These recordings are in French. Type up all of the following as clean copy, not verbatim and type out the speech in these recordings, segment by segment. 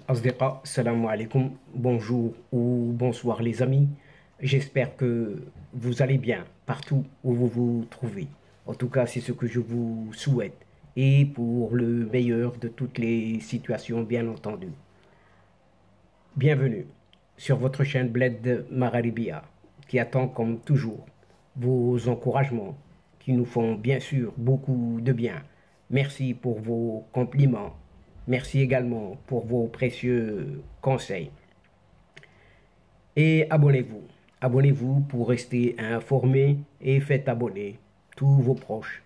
Asdiqa, salam alaikum, bonjour ou bonsoir les amis. J'espère que vous allez bien partout où vous vous trouvez. En tout cas, c'est ce que je vous souhaite. Et pour le meilleur de toutes les situations, bien entendu. Bienvenue sur votre chaîne Bled Mararibia, qui attend comme toujours vos encouragements, qui nous font bien sûr beaucoup de bien. Merci pour vos compliments. Merci également pour vos précieux conseils. Et abonnez-vous. Abonnez-vous pour rester informé et faites abonner tous vos proches,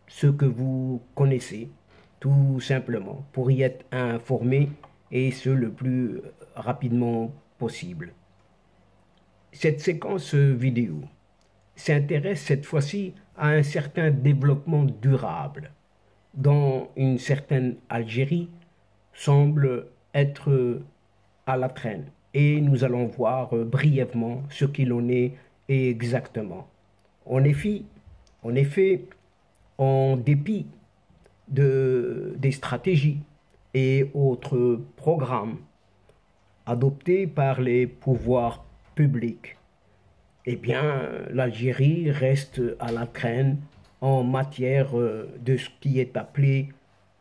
ceux que vous connaissez, tout simplement, pour y être informés et ce le plus rapidement possible. Cette séquence vidéo s'intéresse cette fois-ci à un certain développement durable dont une certaine Algérie semble être à la traîne. Et nous allons voir brièvement ce qu'il en est exactement. En effet, en dépit des stratégies et autres programmes adoptés par les pouvoirs publics, eh bien, l'Algérie reste à la traîne en matière de ce qui est appelé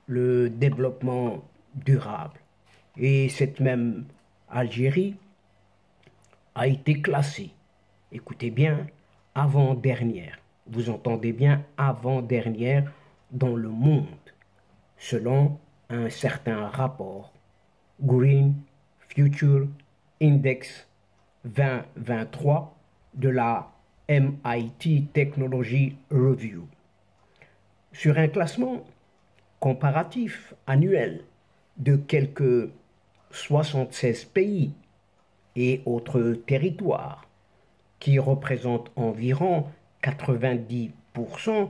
le développement durable. Et cette même Algérie a été classée, écoutez bien, avant-dernière. Vous entendez bien, avant-dernière dans le monde, selon un certain rapport Green Future Index 2023 de la MIT Technology Review. Sur un classement comparatif annuel de quelques 76 pays et autres territoires qui représentent environ 90%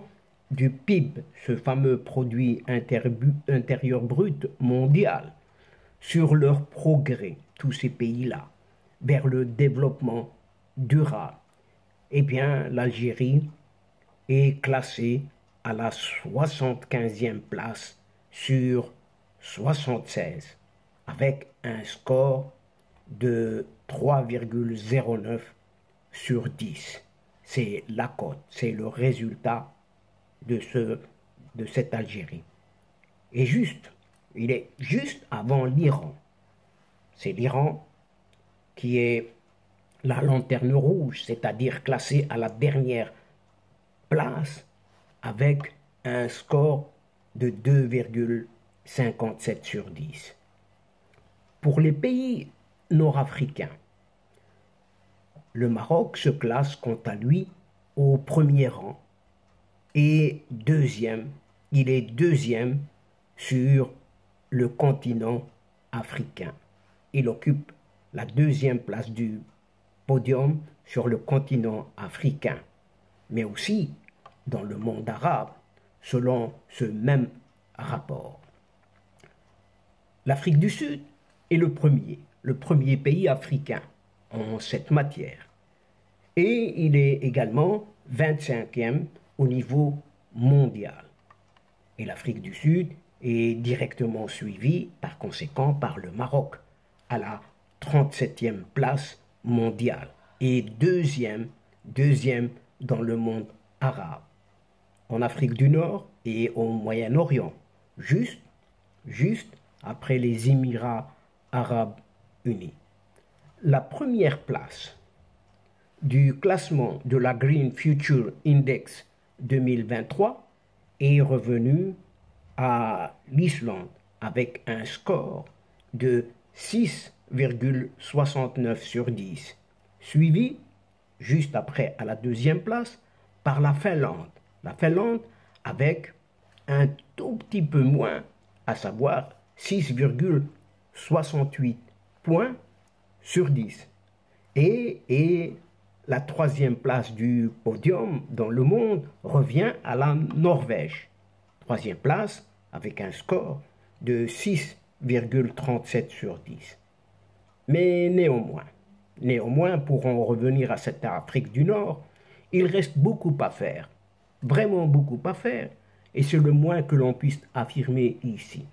du PIB, ce fameux produit intérieur brut mondial, sur leur progrès, tous ces pays-là, vers le développement durable. Eh bien, l'Algérie est classée à la 75e place sur 76, avec un score de 3,09 sur 10. C'est la cote, c'est le résultat de cette Algérie. Et il est juste avant l'Iran. C'est l'Iran qui est la lanterne rouge, c'est-à-dire classée à la dernière place avec un score de 2,57 sur 10. Pour les pays nord-africains, le Maroc se classe quant à lui au premier rang et il est deuxième sur le continent africain. Il occupe la deuxième place du podium sur le continent africain, mais aussi dans le monde arabe, selon ce même rapport. L'Afrique du Sud est le premier pays africain en cette matière. Et il est également 25e au niveau mondial. Et l'Afrique du Sud est directement suivie par conséquent par le Maroc, à la 37e place mondiale et deuxième dans le monde arabe, en Afrique du Nord et au Moyen-Orient, juste après les Émirats arabes unis. La première place du classement de la Green Future Index 2023 est revenue à l'Islande avec un score de 6,69 sur 10, suivi juste après à la deuxième place par la Finlande. La Finlande avec un tout petit peu moins, à savoir 6,68 points sur 10. Et la troisième place du podium dans le monde revient à la Norvège. Troisième place avec un score de 6,37 sur 10. Mais néanmoins, pour en revenir à cette Afrique du Nord, il reste beaucoup à faire, vraiment beaucoup à faire, et c'est le moins que l'on puisse affirmer ici.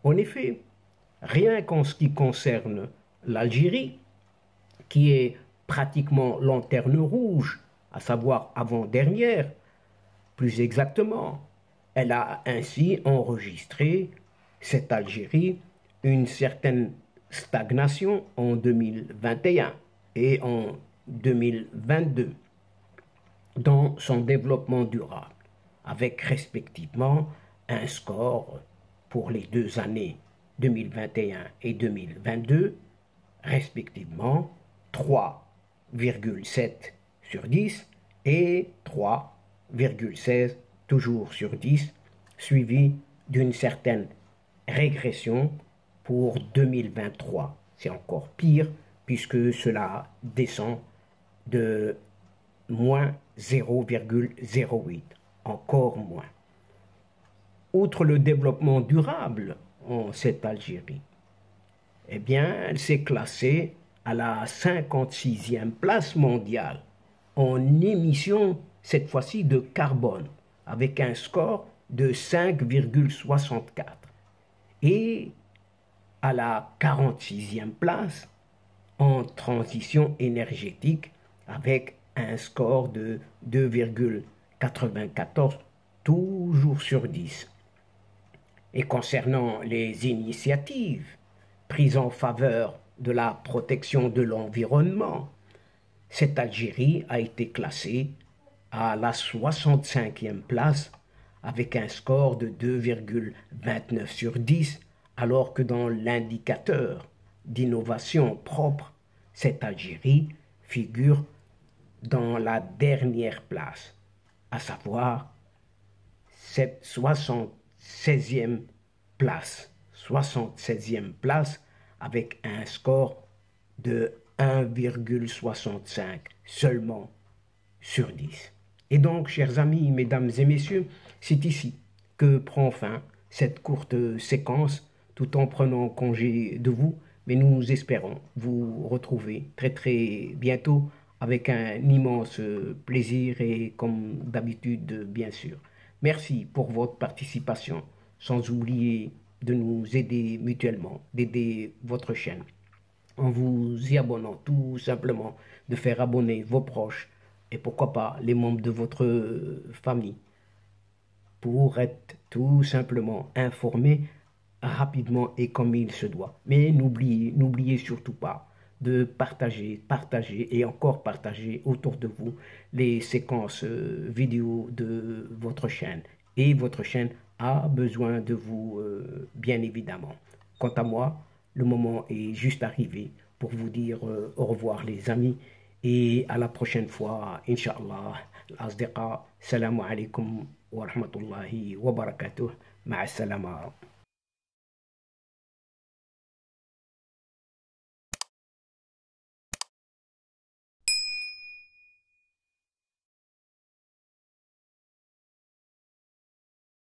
En effet, Rien qu'en ce qui concerne l'Algérie, qui est pratiquement lanterne rouge, à savoir avant-dernière, plus exactement, elle a ainsi enregistré, cette Algérie, une certaine stagnation en 2021 et en 2022 dans son développement durable, avec respectivement un score pour les 2 années 2021 et 2022, respectivement 3,7 sur 10 et 3,16 toujours sur 10, suivi d'une certaine régression pour 2023. C'est encore pire puisque cela descend de moins 0,08, encore moins. Outre le développement durable en cette Algérie, eh bien, elle s'est classée à la 56e place mondiale en émissions, cette fois-ci de carbone, avec un score de 5,64 et à la 46e place en transition énergétique avec un score de 2,94 toujours sur 10. Et concernant les initiatives prises en faveur de la protection de l'environnement, cette Algérie a été classée à la 65e place avec un score de 2,29 sur 10, alors que dans l'indicateur d'innovation propre, cette Algérie figure dans la dernière place, à savoir cette 76e place. 76e place avec un score de 1,65 seulement sur 10. Et donc, chers amis, mesdames et messieurs, c'est ici que prend fin cette courte séquence, tout en prenant congé de vous, mais nous espérons vous retrouver très très bientôt avec un immense plaisir et comme d'habitude, bien sûr. Merci pour votre participation, sans oublier de nous aider mutuellement, d'aider votre chaîne, en vous y abonnant tout simplement, de faire abonner vos proches et pourquoi pas les membres de votre famille pour être tout simplement informés rapidement et comme il se doit. Mais n'oubliez surtout pas de partager et encore partager autour de vous les séquences vidéo de votre chaîne. Et votre chaîne a besoin de vous, bien évidemment. Quant à moi, le moment est juste arrivé pour vous dire au revoir les amis et à la prochaine fois, Inch'Allah. Asdiqa, salam alaikum wa rahmatullahi wa barakatuh. Ma'a salama.